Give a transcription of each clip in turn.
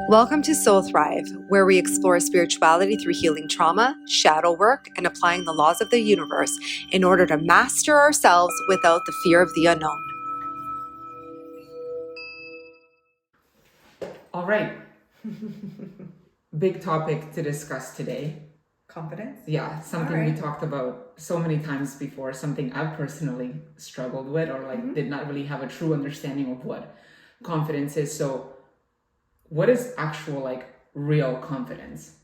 Welcome to Soul Thrive, where we explore spirituality through healing trauma, shadow work, and applying the laws of the universe in order to master ourselves without the fear of the unknown. All right. Big topic to discuss today. Confidence? Yeah, something we talked about so many times before, something I've personally struggled with or did not really have a true understanding of what confidence is. So what is actual real confidence?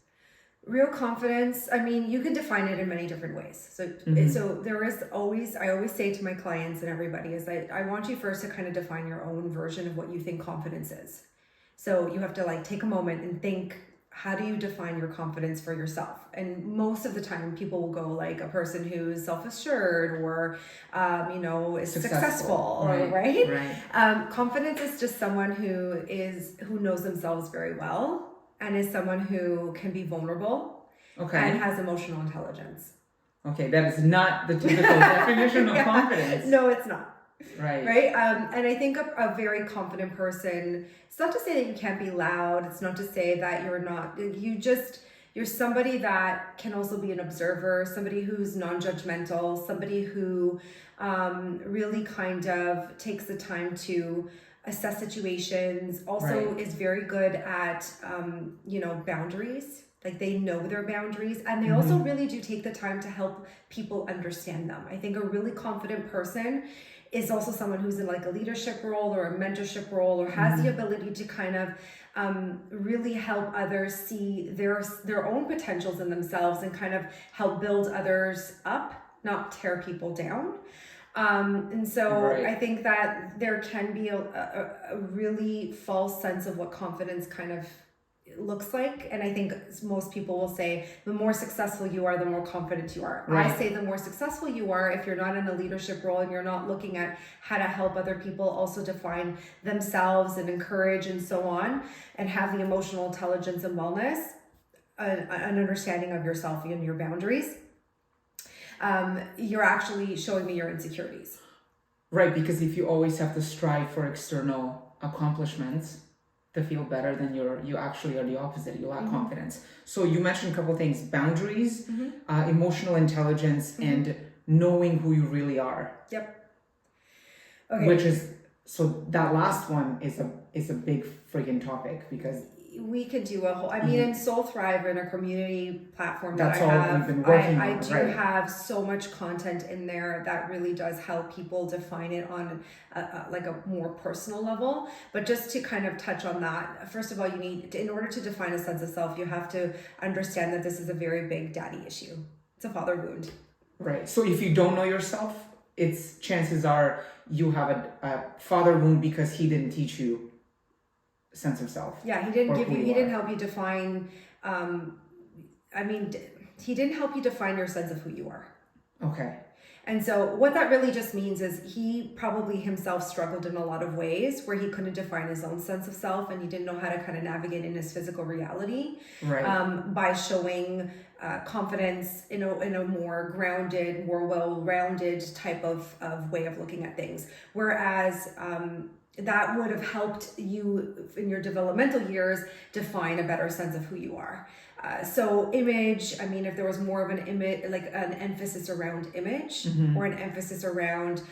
Real confidence, I mean, you can define it in many different ways. So there is always, I always say to my clients and everybody is I want you first to kind of define your own version of what you think confidence is. So you have to take a moment and think, how do you define your confidence for yourself? And most of the time people will go a person who's self-assured or, is successful, right? Confidence is just someone who knows themselves very well and is someone who can be vulnerable and has emotional intelligence. Okay, that is not the typical definition of confidence. No, it's not. Right. And I think a very confident person, it's not to say that you can't be loud. It's not to say that you're somebody that can also be an observer, somebody who's non-judgmental, somebody who really kind of takes the time to assess situations, also is very good at, boundaries. They know their boundaries, and they also really do take the time to help people understand them. I think a really confident person is also someone who's in a leadership role or a mentorship role or has the ability to kind of really help others see their own potentials in themselves and kind of help build others up, not tear people down. I think that there can be a really false sense of what confidence kind of looks like, and I think most people will say the more successful you are, the more confident you are. I say the more successful you are, if you're not in a leadership role and you're not looking at how to help other people also define themselves and encourage and so on, and have the emotional intelligence and wellness, an understanding of yourself and your boundaries, you're actually showing me your insecurities. Right, because if you always have to strive for external accomplishments to feel better, then you actually are the opposite. You lack confidence. So you mentioned a couple of things: boundaries, emotional intelligence, and knowing who you really are. Yep. Okay. Which is, so that last one is a big friggin' topic, because we could do a whole, in Soul Thrive, in a community platform that's that I have, we've been working on, I do have so much content in there that really does help people define it on a more personal level. But just to kind of touch on that, first of all, you need, in order to define a sense of self, you have to understand that this is a very big daddy issue. It's a father wound. Right. So if you don't know yourself, it's chances are you have a father wound because he didn't teach you sense of self. Yeah, he didn't help you define, he didn't help you define your sense of who you are. Okay. And so what that really just means is he probably himself struggled in a lot of ways where he couldn't define his own sense of self, and he didn't know how to kind of navigate in his physical reality by showing confidence in a more grounded, more well-rounded type of way of looking at things. Whereas that would have helped you in your developmental years define a better sense of who you are. So image, if there was more of an image, an emphasis around image, or an emphasis around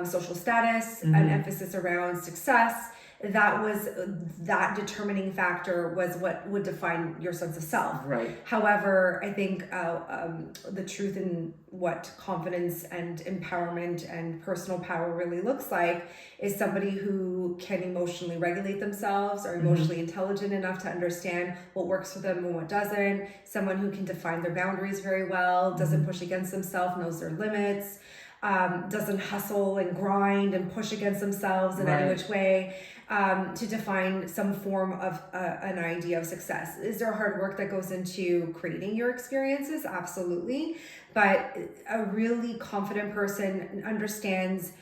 social status, an emphasis around success, that determining factor was what would define your sense of self. Right. However, I think the truth in what confidence and empowerment and personal power really looks like is somebody who can emotionally regulate themselves, or emotionally intelligent enough to understand what works for them and what doesn't. Someone who can define their boundaries very well, doesn't push against themselves, knows their limits, doesn't hustle and grind and push against themselves in any which way. To define some form of an idea of success. Is there hard work that goes into creating your experiences? Absolutely. But a really confident person understands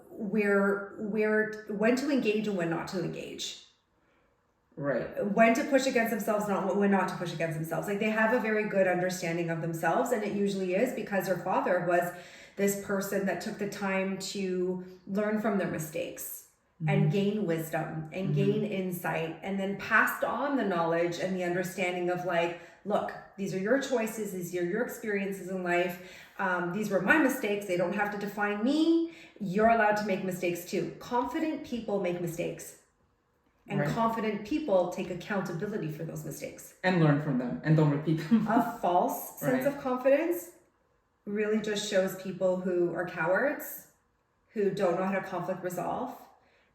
when to engage and when not to engage. Right. When to push against themselves, when not to push against themselves. They have a very good understanding of themselves, and it usually is because their father was this person that took the time to learn from their mistakes. and gain wisdom and gain insight, and then passed on the knowledge and the understanding of like, look, these are your choices, these are your experiences in life. These were my mistakes. They don't have to define me. You're allowed to make mistakes too. Confident people make mistakes. And Right. confident people take accountability for those mistakes. And learn from them and don't repeat them. A false sense Right. of confidence really just shows people who are cowards, who don't know how to conflict resolve.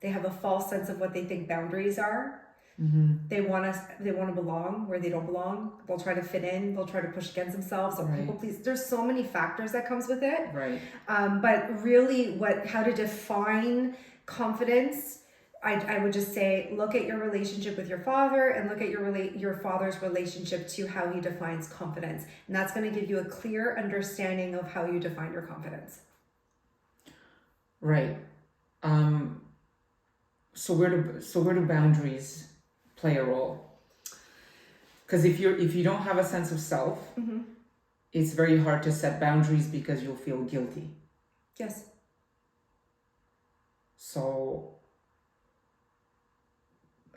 They have a false sense of what they think boundaries are. They want to belong where they don't belong. They'll try to fit in. They'll try to push against themselves. They'll Right. people please. There's so many factors that comes with it. Right. But really, how to define confidence? I would just say, look at your relationship with your father and look at your father's relationship to how he defines confidence, and that's going to give you a clear understanding of how you define your confidence. Right. So where do boundaries play a role? Because if you don't have a sense of self, it's very hard to set boundaries because you'll feel guilty. Yes. So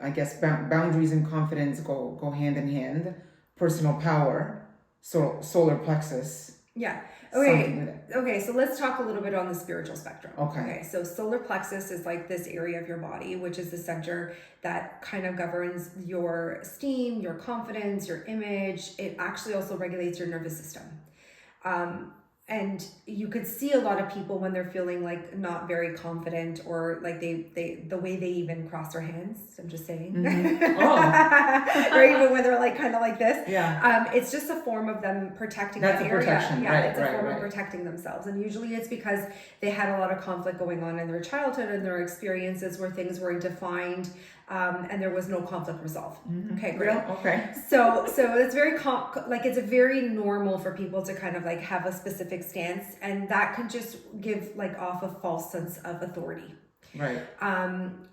I guess boundaries and confidence go hand in hand. Personal power, solar plexus. Yeah. something Okay. like that. Okay. So let's talk a little bit on the spiritual spectrum. Okay. So solar plexus is like this area of your body, which is the center that kind of governs your esteem, your confidence, your image. It actually also regulates your nervous system. And you could see a lot of people when they're feeling like not very confident, or like they the way they even cross their hands. I'm just saying. Oh. Or even when they're like kind of like this. Yeah. It's just a form of them protecting That's that a area. protection, Yeah, right, it's a right, form right. of protecting themselves. And usually it's because they had a lot of conflict going on in their childhood and their experiences where things weren't defined, and there was no conflict resolved. Okay, great. Yeah, okay. So it's very it's very normal for people to kind of like have a specific stance, and that can just give like off a false sense of authority. Right.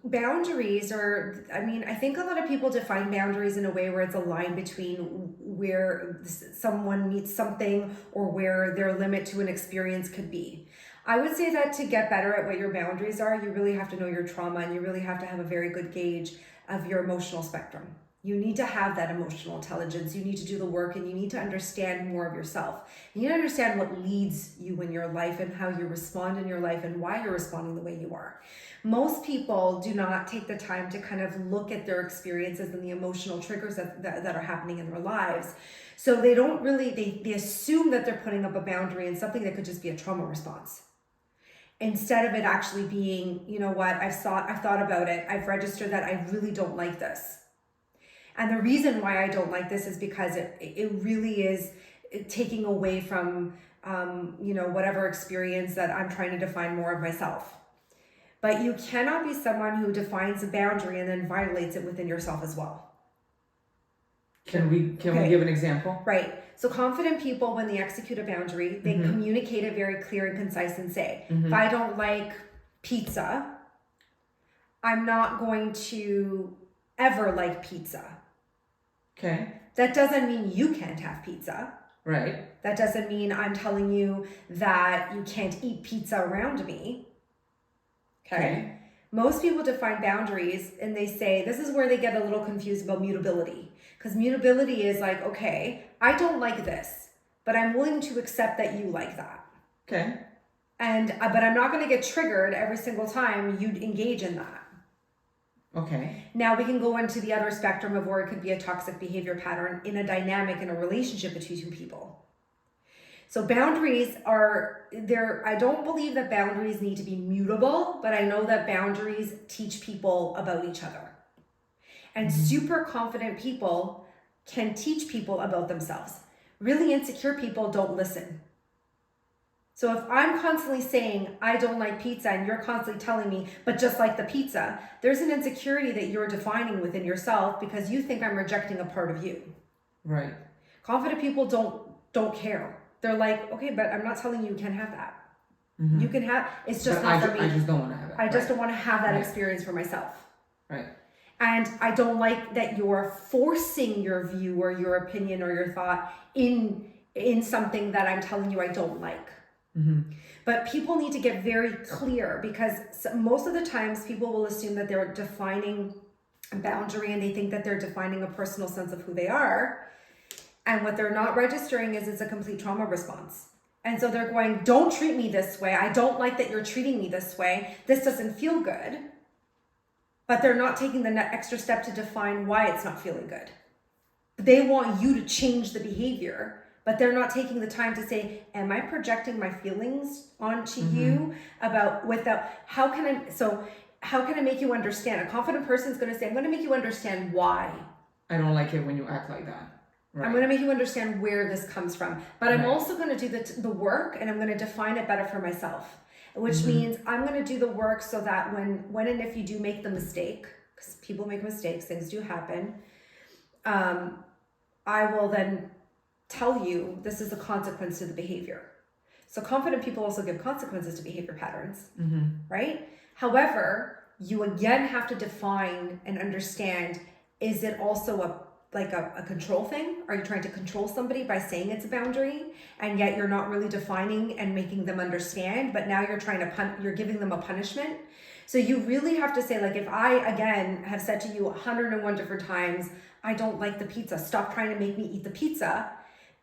Boundaries are, I think a lot of people define boundaries in a way where it's a line between where someone meets something or where their limit to an experience could be. I would say that to get better at what your boundaries are, you really have to know your trauma, and you really have to have a very good gauge of your emotional spectrum. You need to have that emotional intelligence. You need to do the work, and you need to understand more of yourself. You need to understand what leads you in your life and how you respond in your life and why you're responding the way you are. Most people do not take the time to kind of look at their experiences and the emotional triggers that are happening in their lives. So they don't really, they assume that they're putting up a boundary in something that could just be a trauma response. Instead of it actually being, you know what, I've thought about it. I've registered that I really don't like this. And the reason why I don't like this is because it really is taking away from, whatever experience that I'm trying to define more of myself. But you cannot be someone who defines a boundary and then violates it within yourself as well. Can we give an example? Right. So confident people, when they execute a boundary, they communicate it very clear and concise and say, if I don't like pizza, I'm not going to ever like pizza. Okay. That doesn't mean you can't have pizza. Right. That doesn't mean I'm telling you that you can't eat pizza around me. Okay. Most people define boundaries and they say, this is where they get a little confused about mutability. Because mutability is like, okay, I don't like this, but I'm willing to accept that you like that. Okay. But I'm not going to get triggered every single time you engage in that. Okay. Now we can go into the other spectrum of where it could be a toxic behavior pattern in a dynamic in a relationship between two people. So boundaries are there. I don't believe that boundaries need to be mutable, but I know that boundaries teach people about each other. And super confident people can teach people about themselves. Really insecure people don't listen. So if I'm constantly saying, I don't like pizza, and you're constantly telling me, but just like the pizza, there's an insecurity that you're defining within yourself because you think I'm rejecting a part of you. Right. Confident people don't care. They're like, okay, but I'm not telling you can't have that. You can have, it's just But not for me. I just don't want to have it. I just Right. don't want to have that Right. experience for myself. Right. And I don't like that you're forcing your view or your opinion or your thought in something that I'm telling you I don't like. But people need to get very clear, because most of the times people will assume that they're defining a boundary and they think that they're defining a personal sense of who they are. And what they're not registering is it's a complete trauma response. And so they're going, don't treat me this way. I don't like that you're treating me this way. This doesn't feel good. But they're not taking the extra step to define why it's not feeling good. They want you to change the behavior, but they're not taking the time to say, am I projecting my feelings onto you how can I make you understand? A confident person is going to say, I'm going to make you understand why. I don't like it when you act like that. Right. I'm going to make you understand where this comes from, but I'm also going to do the work, and I'm going to define it better for myself, which means I'm going to do the work so that when and if you do make the mistake, because people make mistakes, things do happen, I will then tell you this is the consequence to the behavior. So confident people also give consequences to behavior patterns, right? However, you again have to define and understand, is it also a control thing? Are you trying to control somebody by saying it's a boundary, and yet you're not really defining and making them understand, but now you're trying to you're giving them a punishment? So you really have to say, like, if I, again, have said to you 101 different times, I don't like the pizza, stop trying to make me eat the pizza,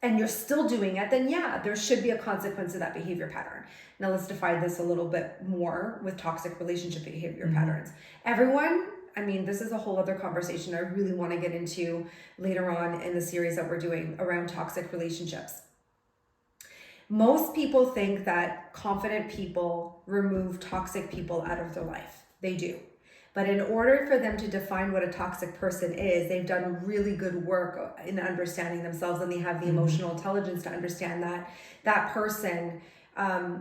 and you're still doing it, then yeah, there should be a consequence to that behavior pattern. Now let's define this a little bit more with toxic relationship behavior patterns. Everyone, I mean, this is a whole other conversation I really want to get into later on in the series that we're doing around toxic relationships. Most people think that confident people remove toxic people out of their life. They do. But in order for them to define what a toxic person is, they've done really good work in understanding themselves, and they have the emotional intelligence to understand that that person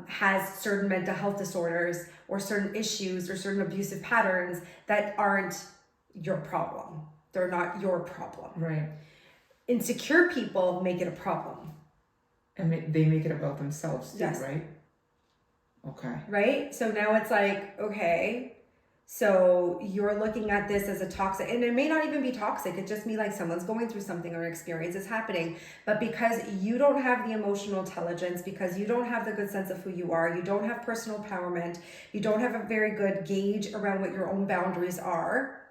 has certain mental health disorders or certain issues or certain abusive patterns that aren't your problem. They're not your problem. Right. Insecure people make it a problem. And they make it about themselves too, Yes. right? Okay. Right? So now it's like, okay, so you're looking at this as a toxic, and it may not even be toxic. It's just me, like someone's going through something or an experience is happening. But because you don't have the emotional intelligence, because you don't have the good sense of who you are, you don't have personal empowerment, you don't have a very good gauge around what your own boundaries are.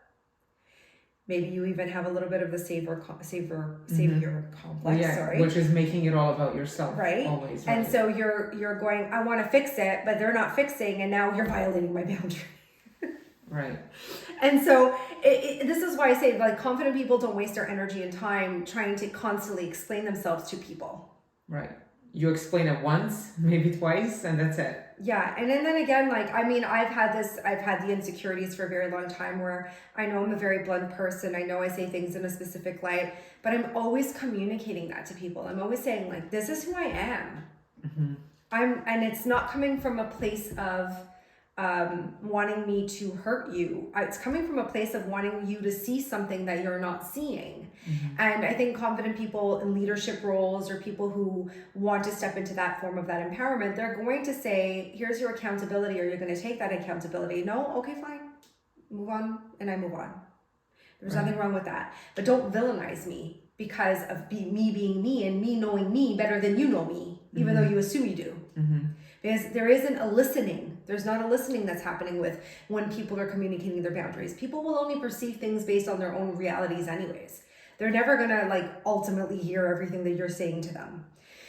Maybe you even have a little bit of the savior complex, Which is making it all about yourself. Right? Always. Right? And so you're going, I want to fix it, but they're not fixing, and now you're violating my boundary. Right. And so this is why I say, like, confident people don't waste their energy and time trying to constantly explain themselves to people. Right. You explain it once, maybe twice, and that's it. Yeah. And then again, like, I mean, I've had the insecurities for a very long time where I know I'm a very blunt person. I know I say things in a specific light, but I'm always communicating that to people. I'm always saying, like, this is who I am. And it's not coming from a place of wanting me to hurt you. It's coming from a place of wanting you to see something that you're not seeing. And I think confident people in leadership roles, or people who want to step into that form of that empowerment, they're going to say, here's your accountability, or you're going to take that accountability. No, okay, fine, move on. And I move on. There's nothing wrong with that. But don't villainize me because of me being me and me knowing me better than you know me, even though you assume you do. Because there isn't a listening. There's not a listening that's happening with when people are communicating their boundaries. People will only perceive things based on their own realities anyways. They're never gonna, like, ultimately hear everything that you're saying to them.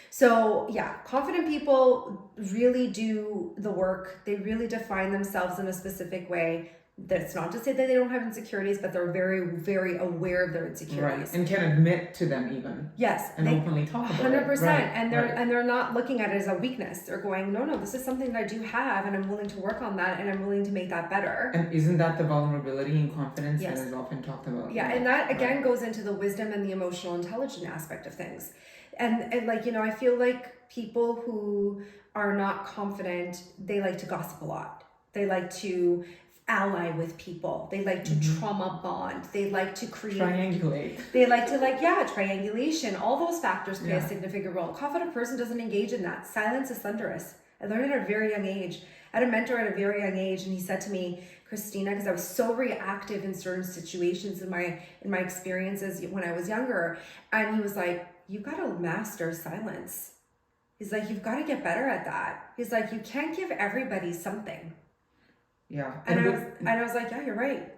So yeah, confident people really do the work. They really define themselves in a specific way. That's not to say that they don't have insecurities, but they're very, very aware of their insecurities. Right. And can admit to them even. Yes. And openly talk about 100%. it. Right. And they're not looking at it as a weakness. They're going, no, this is something that I do have, and I'm willing to work on that, and I'm willing to make that better. And isn't that the vulnerability and confidence Yes. that is often talked about? Yeah, and that again goes into the wisdom and the emotional intelligence aspect of things. And like, I feel like people who are not confident, they like to gossip a lot. They like to ally with people. They like to trauma bond. They like to create. Triangulate. They like to, triangulation. All those factors play a significant role. A confident person doesn't engage in that. Silence is thunderous. I learned it at a very young age. I had a mentor at a very young age, and he said to me, Christina, because I was so reactive in certain situations in my experiences when I was younger, and he was like, you got to master silence. He's like, you've got to get better at that. He's like, you can't give everybody something. Yeah. And I was like, yeah, you're right.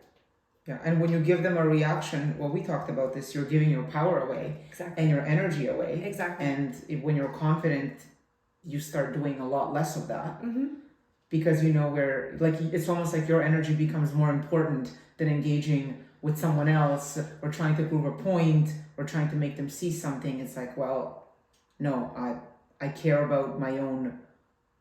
Yeah, and when you give them a reaction, well, we talked about this, you're giving your power away. Exactly. And your energy away. Exactly. And when you're confident, you start doing a lot less of that. Mm-hmm. Because you know where, like, it's almost like your energy becomes more important than engaging with someone else or trying to prove a point or trying to make them see something. It's like, well, no, I care about my own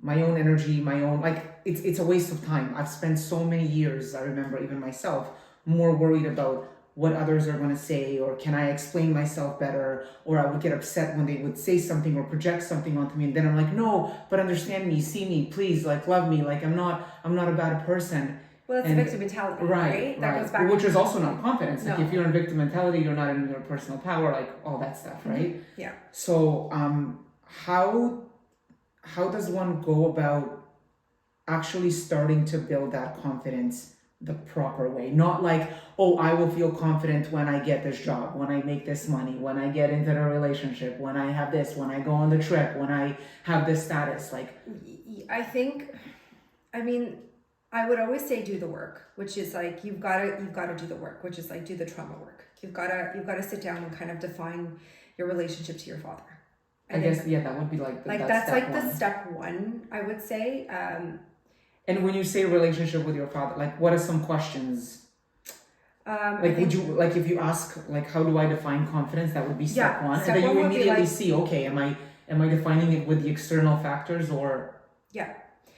energy, my own, like, it's a waste of time. I've spent so many years, I remember even myself, more worried about what others are going to say, or can I explain myself better, or I would get upset when they would say something or project something onto me, and then I'm like, no, but understand me, see me, please, like, love me, like, I'm not a bad person. Well, that's victim mentality, right? That goes back, which is also not confidence. Like, No. if you're in victim mentality, you're not in your personal power, like all that stuff, right? Yeah. So how does one go about actually starting to build that confidence the proper way? Not like, oh, I will feel confident when I get this job, when I make this money, when I get into a relationship, when I have this, when I go on the trip, when I have this status. Like, I would always say do the work, which is like you've got to do the work, which is like do the trauma work. You've got to sit down and kind of define your relationship to your father. I guess that would be like that's like one. the step one, I would say. And when you say relationship with your father, like, what are some questions? Would you, like, if you ask, like, how do I define confidence? That would be step one. Step and then one you would be immediately like, see, okay, am I defining it with the external factors or? Yeah.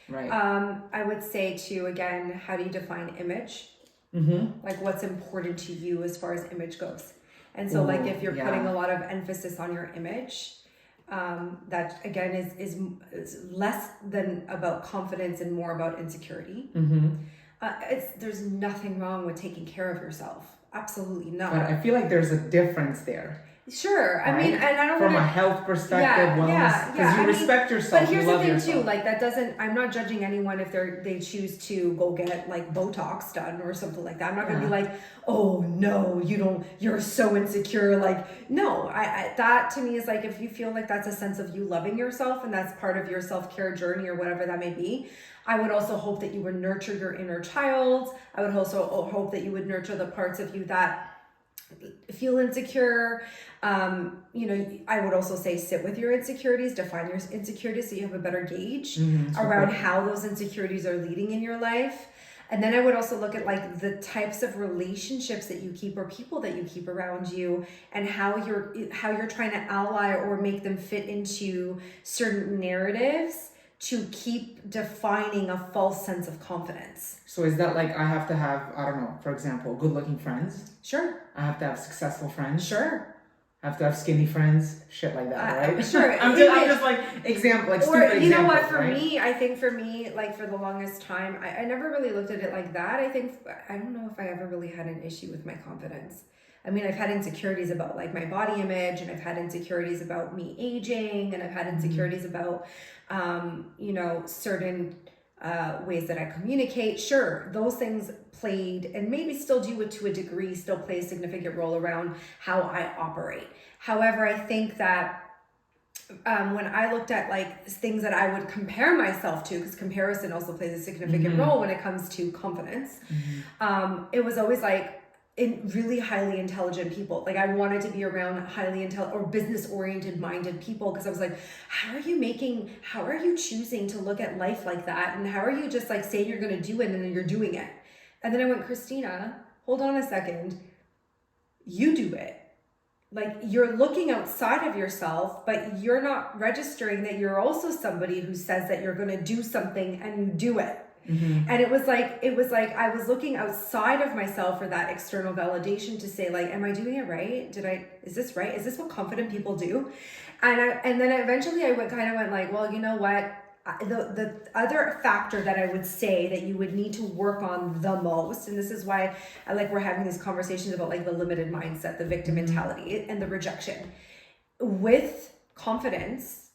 Right. I would say too, again, how do you define image? Mm-hmm. Like, what's important to you as far as image goes? And so, like, if you're putting a lot of emphasis on your image, that again is less than about confidence and more about insecurity. Mm-hmm. There's nothing wrong with taking care of yourself. Absolutely not. But I feel like there's a difference there. Sure. Right? I mean, and I don't from want a health perspective, wellness, because you respect yourself. But here's you love the thing yourself. too, like, that doesn't, I'm not judging anyone if they choose to go get like Botox done or something like that. I'm not gonna be like, oh no, you're so insecure. Like, no, I that to me is like, if you feel like that's a sense of you loving yourself and that's part of your self-care journey or whatever that may be, I would also hope that you would nurture your inner child. I would also hope that you would nurture the parts of you that feel insecure. I would also say sit with your insecurities, define your insecurities so you have a better gauge around how those insecurities are leading in your life. And then I would also look at like the types of relationships that you keep or people that you keep around you, and how you're trying to ally or make them fit into certain narratives to keep defining a false sense of confidence. So is that like, I have to have, I don't know, for example, good looking friends? Sure. I have to have successful friends? Sure. I have to have skinny friends? Shit like that, right? Sure. I'm just like, example, like stupid examples, you know what, for right? me, I think for me, like for the longest time, I never really looked at it like that. I don't know if I ever really had an issue with my confidence. I mean, I've had insecurities about like my body image, and I've had insecurities about me aging, and I've had insecurities about, certain ways that I communicate. Sure, those things played, and maybe still do it to a degree, still play a significant role around how I operate. However, I think that when I looked at like things that I would compare myself to, because comparison also plays a significant role when it comes to confidence, it was always like in really highly intelligent people. Like, I wanted to be around highly intelligent or business oriented minded people, because I was like, how are you choosing to look at life like that? And how are you just like saying you're going to do it and then you're doing it? And then I went, Christina, hold on a second. You do it. Like, you're looking outside of yourself, but you're not registering that you're also somebody who says that you're going to do something and you do it. And it was like I was looking outside of myself for that external validation to say, like, am I doing it right? Is this right? Is this what confident people do? And then eventually I went like, well, you know what? The other factor that I would say that you would need to work on the most, and this is why I like we're having these conversations about like the limited mindset, the victim mentality, and the rejection. With confidence,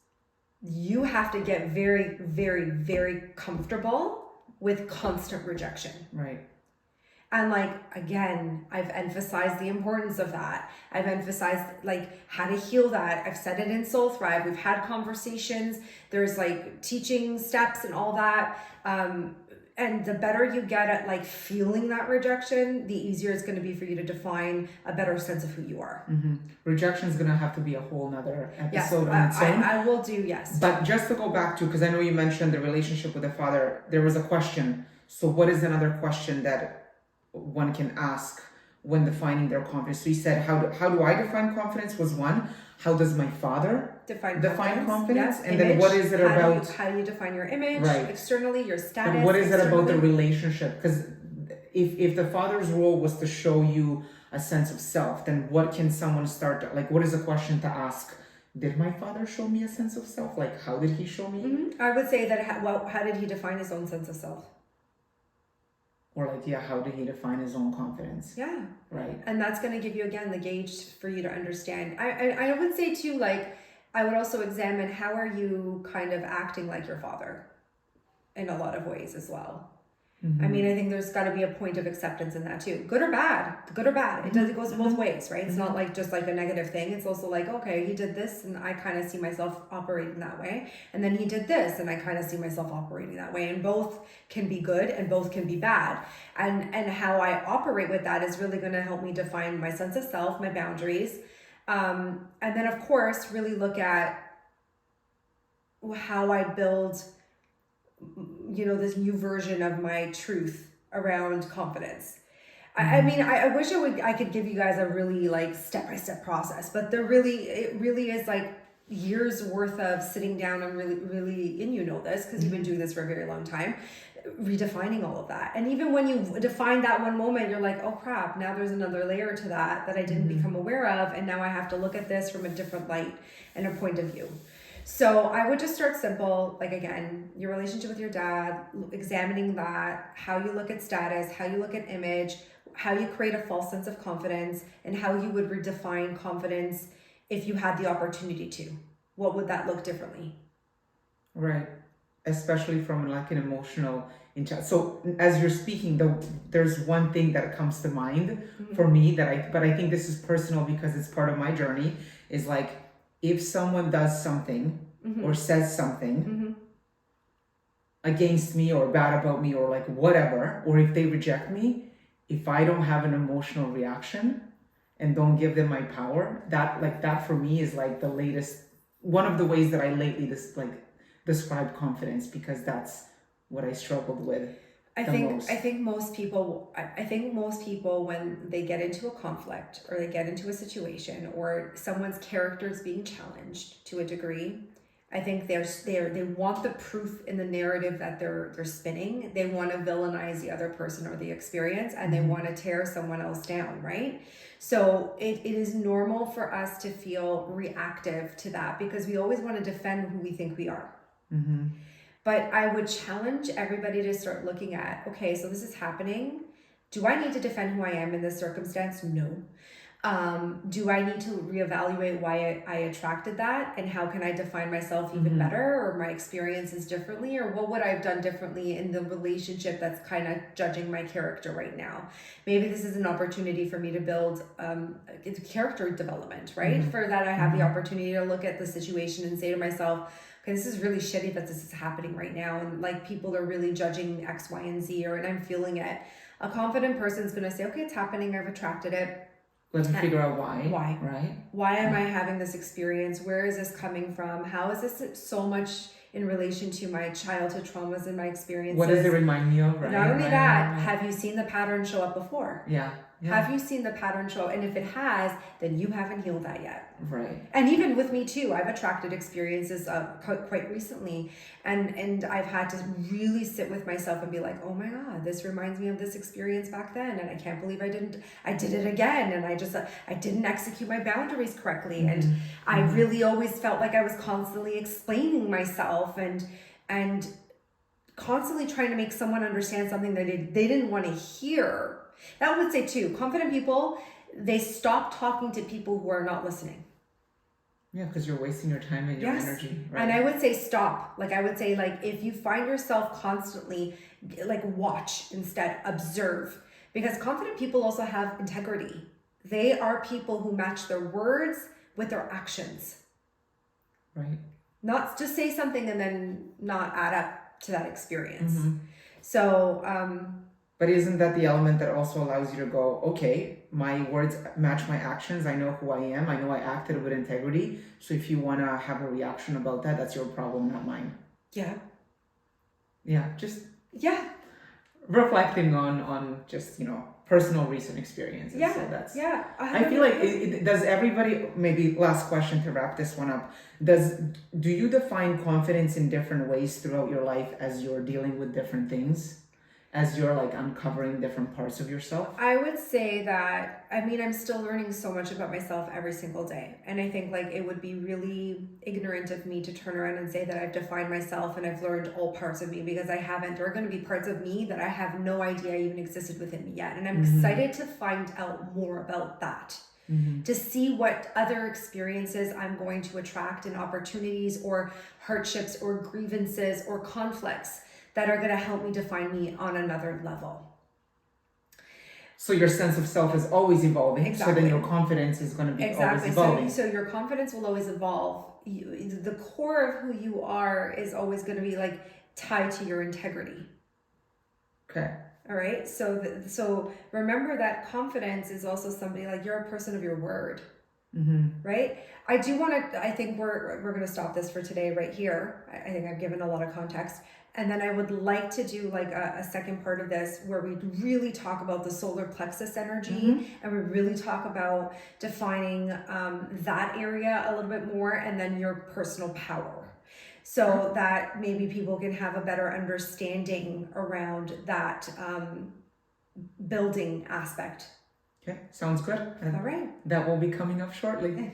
you have to get very, very, very comfortable with constant rejection. Right. And like, again, I've emphasized the importance of that. I've emphasized like how to heal that. I've said it in Soul Thrive. We've had conversations. There's like teaching steps and all that. And the better you get at like feeling that rejection, the easier it's going to be for you to define a better sense of who you are. Rejection is going to have to be a whole nother Yes, episode on its own. I will do, yes. But just to go back to, because I know you mentioned the relationship with the father, there was a question. So what is another question that one can ask when defining their confidence? So you said, how do I define confidence was one. How does my father define confidence? Yes. And Image. Then what is it about? How do you define your image Right. externally, your status? And what is it about the externally? relationship? Because if the father's role was to show you a sense of self, then what can someone start to, like, what is a question to ask? Did my father show me a sense of self? Like, how did he show me? I would say that, how did he define his own sense of self? Or like, yeah, how did he define his own confidence? Yeah. Right. And that's going to give you, again, the gauge for you to understand. I would say too, like, I would also examine how are you kind of acting like your father in a lot of ways as well. I mean, I think there's got to be a point of acceptance in that too. Good or bad. It goes both ways, right? It's not like just like a negative thing. It's also like, okay, he did this and I kind of see myself operating that way. And then he did this and I kind of see myself operating that way. And both can be good and both can be bad. And how I operate with that is really going to help me define my sense of self, my boundaries. And then of course, really look at how I build, you know, this new version of my truth around confidence. I mean, I wish I could give you guys a really like step-by-step process, but it really is like years worth of sitting down and really, and you know this because you've been doing this for a very long time, redefining all of that. And even when you define that one moment, you're like, oh crap, now there's another layer to that I didn't become aware of. And now I have to look at this from a different light and a point of view. So I would just start simple, like again, your relationship with your dad, examining that, how you look at status, how you look at image, how you create a false sense of confidence, and how you would redefine confidence if you had the opportunity to. What would that look differently? Right. Especially from like an emotional so as you're speaking, there's one thing that comes to mind for me but I think this is personal because it's part of my journey, is like, if someone does something or says something against me or bad about me or like whatever, or if they reject me, if I don't have an emotional reaction and don't give them my power, that for me is like the latest, one of the ways that I lately describe confidence, because that's what I struggled with. I think most people when they get into a conflict or they get into a situation or someone's character is being challenged to a degree, I think they want the proof in the narrative that they're spinning. They want to villainize the other person or the experience, and they want to tear someone else down, right? So it is normal for us to feel reactive to that because we always want to defend who we think we are. But I would challenge everybody to start looking at, okay, so this is happening. Do I need to defend who I am in this circumstance? No. Do I need to reevaluate why I attracted that? And how can I define myself even better, or my experiences differently? Or what would I have done differently in the relationship that's kind of judging my character right now? Maybe this is an opportunity for me to build character development, right? For that, I have the opportunity to look at the situation and say to myself, okay, this is really shitty that this is happening right now. And like people are really judging X, Y, and Z, and I'm feeling it. A confident person is going to say, okay, it's happening. I've attracted it. Let's figure out why. Why? Right? Why am I having this experience? Where is this coming from? How is this so much in relation to my childhood traumas and my experiences? What does it remind me of? Right? Not only that, have you seen the pattern show up before? Yeah. Have you seen the pattern show? And if it has, then you haven't healed that yet. Right. And even with me too, I've attracted experiences quite recently, and I've had to really sit with myself and be like, oh my God, this reminds me of this experience back then, and I can't believe I did it again, and I didn't execute my boundaries correctly, and I really always felt like I was constantly explaining myself and constantly trying to make someone understand something that they didn't want to hear. That would say too, confident people, they stop talking to people who are not listening. Yeah, because you're wasting your time and your energy. Right? And I would say stop. Like I would say, like if you find yourself constantly, like watch instead, observe. Because confident people also have integrity. They are people who match their words with their actions. Right. Not just say something and then not add up to that experience. Mm-hmm. So, But isn't that the element that also allows you to go, okay, my words match my actions. I know who I am. I know I acted with integrity. So if you want to have a reaction about that, that's your problem, not mine. yeah. Yeah, just Yeah. reflecting on just, personal recent experiences. Yeah. So that's, Yeah. I feel like does everybody, maybe last question to wrap this one up, do you define confidence in different ways throughout your life as you're dealing with different things, as you're like uncovering different parts of yourself? I would say that, I'm still learning so much about myself every single day. And I think like it would be really ignorant of me to turn around and say that I've defined myself and I've learned all parts of me, because I haven't. There are going to be parts of me that I have no idea even existed within me yet. And I'm excited to find out more about that. To see what other experiences I'm going to attract and opportunities or hardships or grievances or conflicts that are going to help me define me on another level. So your sense of self is always evolving. Exactly. So then your confidence is going to be always Exactly. evolving. So your confidence will always evolve. The core of who you are is always going to be like tied to your integrity. Okay. All right. So remember that confidence is also somebody like you're a person of your word. Right. I think we're going to stop this for today right here. I think I've given a lot of context. And then I would like to do like a second part of this where we really talk about the solar plexus energy and we really talk about defining that area a little bit more, and then your personal power. So that maybe people can have a better understanding around that building aspect. Okay, sounds good. And All right. that will be coming up shortly.